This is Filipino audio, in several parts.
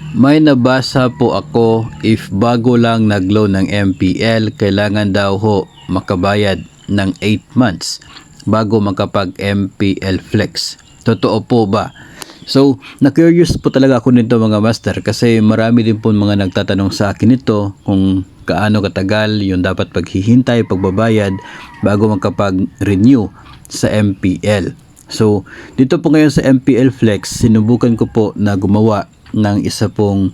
May nabasa po ako, if bago lang nag-loan ng MPL, kailangan daw ho makabayad ng 8 months bago makapag MPL Flex. Totoo po ba? So, na-curious po talaga ako nito mga master kasi marami din po mga nagtatanong sa akin nito kung kaano katagal yung dapat paghihintay, pagbabayad bago makapag-renew sa MPL. So, dito po ngayon sa MPL Flex, sinubukan ko po na gumawa ng isa pong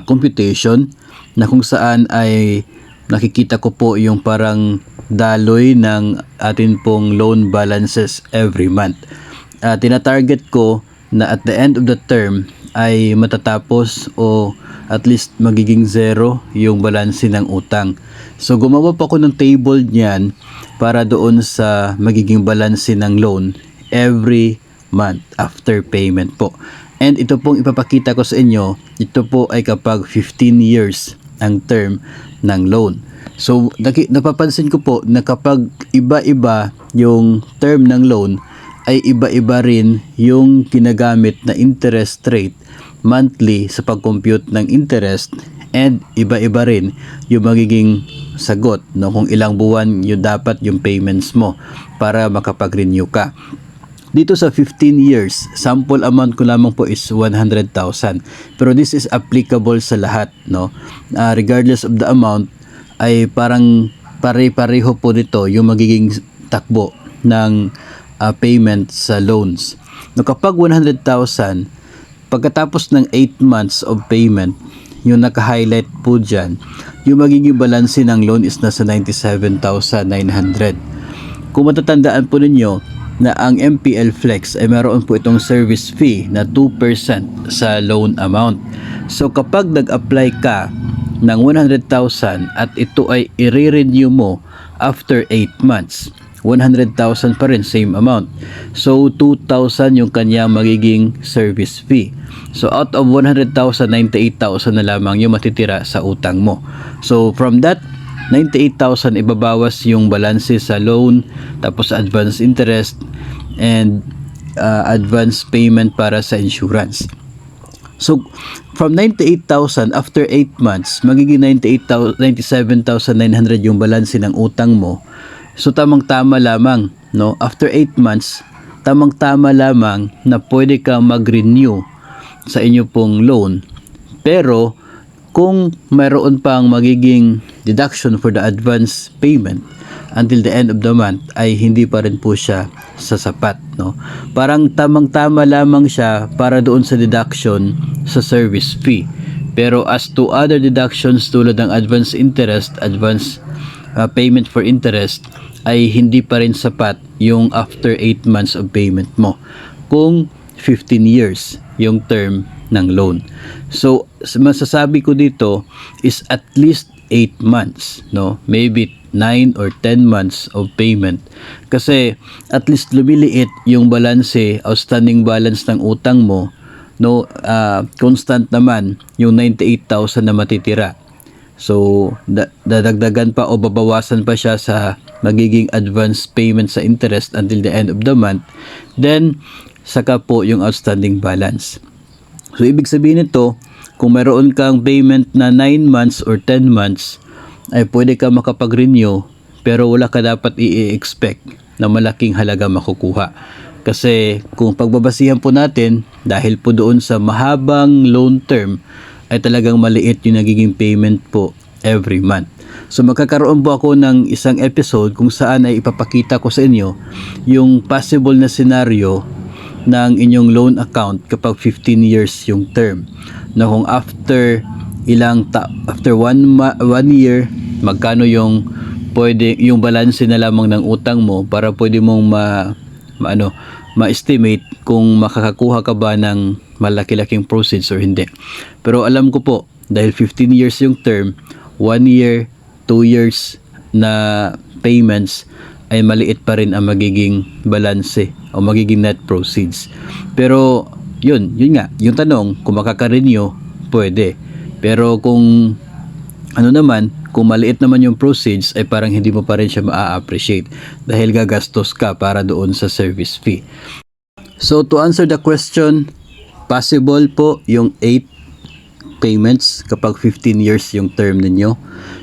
computation na kung saan ay nakikita ko po yung parang daloy ng atin pong loan balances every month. Tina-target ko na at the end of the term ay matatapos o at least magiging zero yung balanse ng utang. So gumawa pa ako ng table niyan para doon sa magiging balanse ng loan every month after payment po. And ito pong ipapakita ko sa inyo, ito po ay kapag 15 years ang term ng loan. So napapansin ko po na kapag iba-iba yung term ng loan, ay iba-iba rin yung ginagamit na interest rate monthly sa pag-compute ng interest, and iba-iba rin yung magiging sagot no, kung ilang buwan yung dapat yung payments mo para makapag-renew ka. Dito sa 15 years, sample amount ko lamang po is 100,000. Pero this is applicable sa lahat, no? Regardless of the amount, ay parang pare-pareho po dito yung magiging takbo ng payment sa loans. No, kapag 100,000, pagkatapos ng 8 months of payment, yung naka-highlight po dyan, yung magiging balanse ng loan is nasa 97,900. Kung matatandaan po ninyo, na ang MPL Flex ay meron po itong service fee na 2% sa loan amount. So kapag nag-apply ka ng 100,000 at ito ay i-renew mo after 8 months, 100,000 pa rin, same amount. So 2,000 yung kanyang magiging service fee. So out of 100,000, 98,000 na lamang yung matitira sa utang mo. So from that 98,000 ibabawas yung balanse sa loan, tapos advance interest and advance payment para sa insurance. So from 98,000 after 8 months magiging 97,900 yung balanse ng utang mo. So tamang-tama lamang, no? After 8 months, tamang-tama lamang na pwede kang mag-renew sa inyo pong loan. Pero kung mayroon pang magiging deduction for the advance payment until the end of the month, ay hindi pa rin po siya sasapat, no? Parang tamang-tama lamang siya para doon sa deduction sa service fee. Pero as to other deductions tulad ng advance interest, advance payment for interest, ay hindi pa rin sapat yung after 8 months of payment mo kung 15 years yung term ng loan. So masasabi ko dito is at least 8 months, no? Maybe 9 or 10 months of payment, kasi at least lumiliit yung balanse, outstanding balance ng utang mo, no? Constant naman yung 98,000 na matitira. So dadagdagan pa o babawasan pa siya sa magiging advance payment sa interest until the end of the month, then saka po yung outstanding balance. So ibig sabihin nito, kung meron kang payment na 9 months or 10 months, ay pwede ka makapag-renew, pero wala ka dapat i-expect na malaking halaga makukuha. Kasi kung pagbabasihan po natin, dahil po doon sa mahabang loan term, ay talagang maliit yung nagiging payment po every month. So magkakaroon po ako ng isang episode kung saan ay ipapakita ko sa inyo yung possible na scenario ng inyong loan account kapag 15 years yung term, na kung after after 1 year, magkano yung pwede yung balance na lamang ng utang mo para pwede mong ma-estimate kung makakakuha ka ba ng malaki-laking proceeds or hindi. Pero alam ko po, dahil 15 years yung term, 1 year, 2 years na payments, ay maliit pa rin ang magiging balanse o magiging net proceeds. Pero yun nga, yung tanong, kung makaka-renew, pwede. Pero kung kung maliit naman yung proceeds, ay parang hindi mo pa rin siya ma-appreciate dahil gagastos ka para doon sa service fee. So to answer the question, possible po yung 8 payments kapag 15 years yung term ninyo.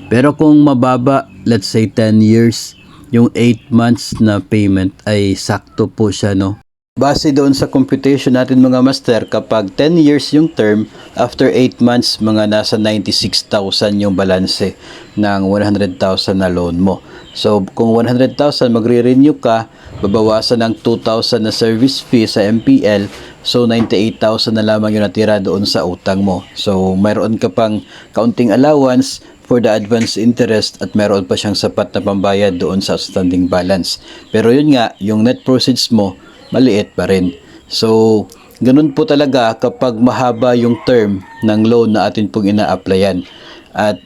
Pero kung mababa, let's say 10 years, yung 8 months na payment ay sakto po siya, no? Base doon sa computation natin mga master, kapag 10 years yung term, after 8 months, mga nasa 96,000 yung balanse ng 100,000 na loan mo. So, kung 100,000 magre-renew ka, babawasan ng 2,000 na service fee sa MPL, so 98,000 na lamang yung natira doon sa utang mo. So, mayroon ka pang counting allowance for the advance interest at meron pa siyang sapat na pambayad doon sa outstanding balance. Pero yun nga, yung net proceeds mo, maliit pa rin. So, ganun po talaga kapag mahaba yung term ng loan na atin pong ina-applyan. At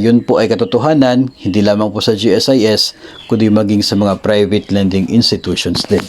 yun po ay katotohanan, hindi lamang po sa GSIS, kundi maging sa mga private lending institutions din.